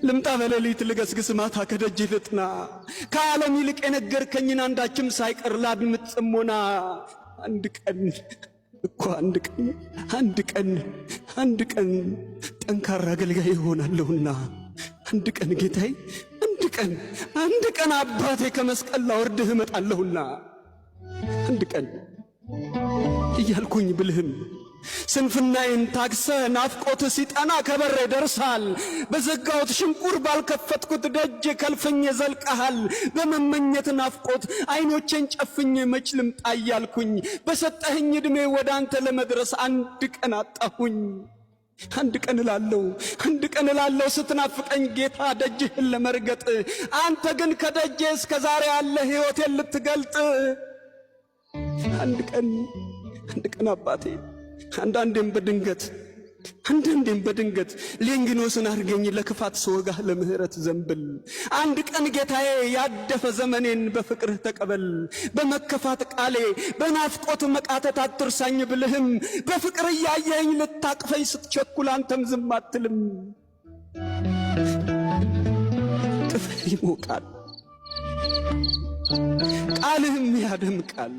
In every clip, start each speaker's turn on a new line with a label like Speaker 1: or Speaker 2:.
Speaker 1: ልምጣ በሌሊት ልገስግስ ማታ ከደጅ ልጥና ከዓለም ይልቅ የነገርከኝን አንዳችም ሳይቀር ላድምጥ ጽሞና አንድ ቀን ጠንካራ አገልጋይ ይሆናለሁና አንድ ቀን ጌታዬ አንድ ቀን አባቴ ከመስቀል ላወርድህ እመጣለሁና አንድ ቀን እያልኩኝ ብልህም ስንፍናዬን ታግሰ ናፍቆት ሲጠና ከበሬ ደርሳል። በዘጋሁት ሽንቁር ባልከፈትኩት ደጅ ከልፈኝ ዘልቀሃል። በመመኘት ናፍቆት አይኖቼን ጨፍኜ መች ልምጣ እያልኩኝ በሰጠኸኝ ዕድሜ ወደ አንተ ለመድረስ አንድ ቀን አጣሁኝ። አንድ ቀን እላለሁ ስትናፍቀኝ ጌታ ደጅህን ለመርገጥ አንተ ግን ከደጄ እስከ ዛሬ ያለ ሕይወቴን ልትገልጥ አንድ ቀን አባቴ አንዳንዴም በድንገት ሌንጊኖስን አርገኝ ለክፋት ስወጋህ ለምህረት ዘንብል አንድ ቀን ጌታዬ ያደፈ ዘመኔን በፍቅርህ ተቀበል። በመከፋት ቃሌ በናፍቆት መቃተት አትርሳኝ ብልህም በፍቅር እያየኸኝ ልታቅፈኝ ስትቸኩል አንተም ዝም አትልም። ቅፍህ ይሞቃል ቃልህም ያደምቃል።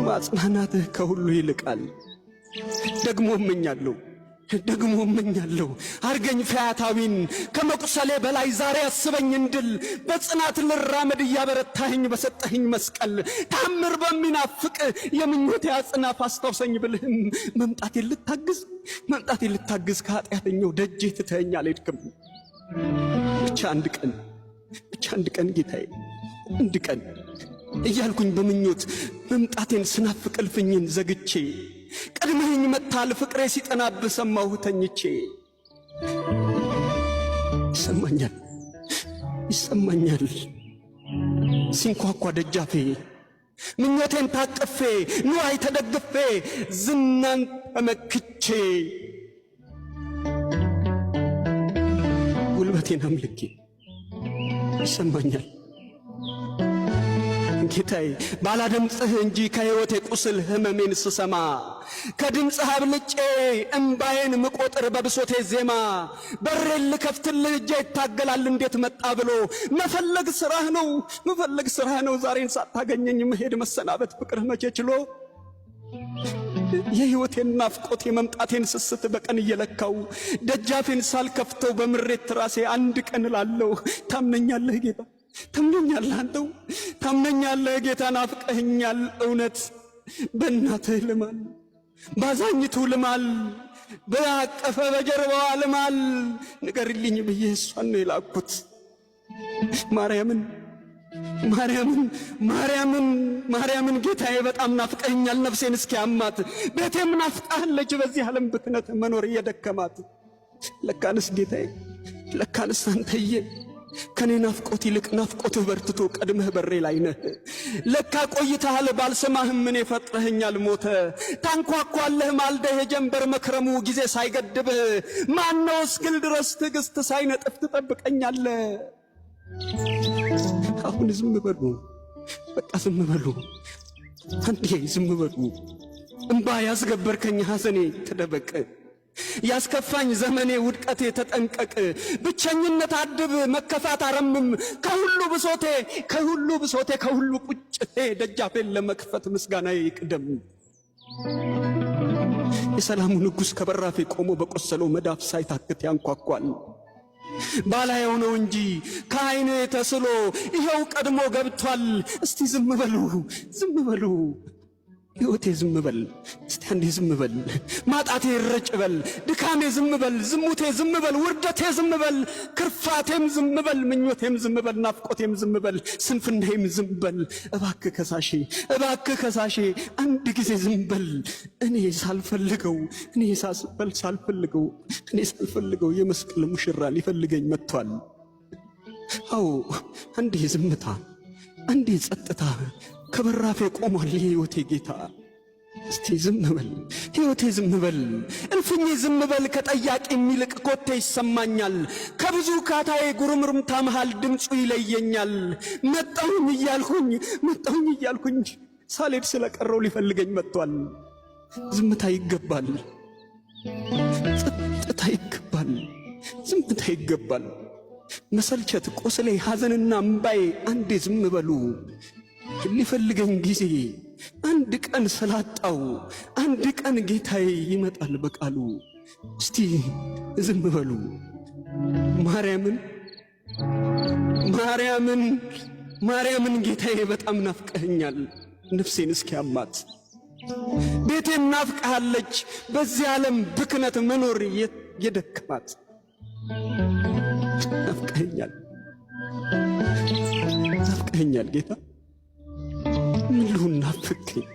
Speaker 1: ማጽናናትህ ከሁሉ ይልቃል። ደግሞ እመኛለሁ አርገኝ ፈያታዊን ከመቁሰሌ በላይ ዛሬ አስበኝ እንድል በጽናት ልራመድ እያበረታኸኝ በሰጠኸኝ መስቀል ታምር በሚናፍቅ የምኞቴ አጽናፍ አስታውሰኝ ብልህም መምጣቴን ልታግዝ ከኃጢአተኛው ደጄ ትተኸኝ አልሄድክም። ብቻ አንድ ቀን ጌታዬ አንድ ቀን እያልኩኝ በምኞት መምጣቴን ስናፍቅ እልፍኝን ዘግቼ ቀድመኸኝ መጥተሃል ፍቅሬ ሲጠናብህ ሰማሁህ ተኝቼ። ይሰማኛል ሲንኳኳ ደጃፌ ምኞቴን ታቅፌ ንዋይ ተደግፌ ዝናን ተመክቼ ጉልበቴን አምልኬ ይሰማኛል ጌታዬ ባላደምጽህ እንጂ ከሕይወቴ ቁስል ህመሜን ስሰማ ከድምፅህ አብልጬ እምባዬን ምቆጥር በብሶቴ ዜማ በሬን ልከፍትልህ እጄ ይታገላል እንዴት መጣ ብሎ መፈለግ ስራህ ነው ዛሬን ሳታገኘኝ መሄድ መሰናበት ፍቅርህ መቼ ችሎ የሕይወቴን ናፍቆት የመምጣቴን ስስት በቀን እየለካው ደጃፌን ሳልከፍተው በምሬት ራሴ አንድ ቀን እላለሁ ታምነኛለህ ጌታ ታምነኛለህ ጌታ ናፍቀኸኛል እውነት በእናትህ ልማል ባዛኝቱ ልማል በአቀፈ በጀርባዋ ልማል ንገርልኝ ብዬ እሷን ነው የላኩት ማርያምን ጌታዬ በጣም ናፍቀኸኛል ነፍሴን እስኪያማት ቤቴም ናፍቃለች በዚህ ዓለም ብክነት መኖር እየደከማት ለካንስ ጌታዬ ለካንስ አንተዬ ከኔ ናፍቆት ይልቅ ናፍቆትህ በርትቶ ቀድመህ በሬ ላይ ነህ። ለካ ቆይተሃል ባልሰማህም እኔ ፈጥረኸኛል ሞተ ታንኳኳለህ ማልደህ የጀንበር መክረሙ ጊዜ ሳይገድብህ ማነው እስክል ድረስ ትዕግስት ሳይነጥፍ ትጠብቀኛለህ። አሁን ዝም በሉ በቃ ዝም በሉ አንዴ ዝም በሉ እምባ ያስገበርከኝ ሐዘኔ ተደበቅ ያስከፋኝ ዘመኔ ውድቀቴ ተጠንቀቅ ብቸኝነት አድብ መከፋት አረምም ከሁሉ ብሶቴ ከሁሉ ቁጭቴ ደጃፌን ለመክፈት ምስጋናዬ ይቅደም። የሰላሙ ንጉሥ ከበራፌ ቆሞ በቆሰለው መዳፍ ሳይታክት ያንኳኳል ባላየው ነው እንጂ ከዓይኔ ተስሎ ይኸው ቀድሞ ገብቷል። እስቲ ዝም በሉ ሕይወቴ ዝም በል እስቲ አንዴ ዝም በል ማጣቴ ይረጭ በል ድካሜ ዝም በል ዝሙቴ ዝም በል ውርደቴ ዝም በል ክርፋቴም ዝም በል ምኞቴም ዝም በል ናፍቆቴም ዝም በል ስንፍናዬም ዝም በል እባክህ ከሳሼ አንድ ጊዜ ዝም በል እኔ ሳልፈልገው የመስቀል ሙሽራ ሊፈልገኝ መጥቷል። አዎ አንዴ ዝምታ አንዴ ጸጥታ ከበራፌ ቆሟል የሕይወቴ ጌታ። እስቲ ዝም በል ሕይወቴ ዝም በል እልፍኜ ዝም በል ከጠያቂ የሚልቅ ኮቴ ይሰማኛል ከብዙ ካታዬ ጉርምርምታ መሃል ድምፁ ይለየኛል። መጣሁኝ እያልኩኝ ሳልሄድ ስለቀረው ሊፈልገኝ መጥቷል። ዝምታ ይገባል፣ ጸጥታ ይገባል፣ ዝምታ ይገባል። መሰልቸት፣ ቆስሌ፣ ሐዘንና እምባዬ አንዴ ዝም በሉ። ሊፈልገኝ ጊዜ አንድ ቀን ስላጣው አንድ ቀን ጌታዬ ይመጣል በቃሉ። እስቲ ዝም በሉ። ማርያምን ጌታዬ በጣም ናፍቀኸኛል፣ ነፍሴን እስኪያማት ቤቴን ናፍቀሃለች፣ በዚህ ዓለም ብክነት መኖር የደከማት። ናፍቀኸኛል ጌታ፣ ምን ልሁን ናፍቀኝ።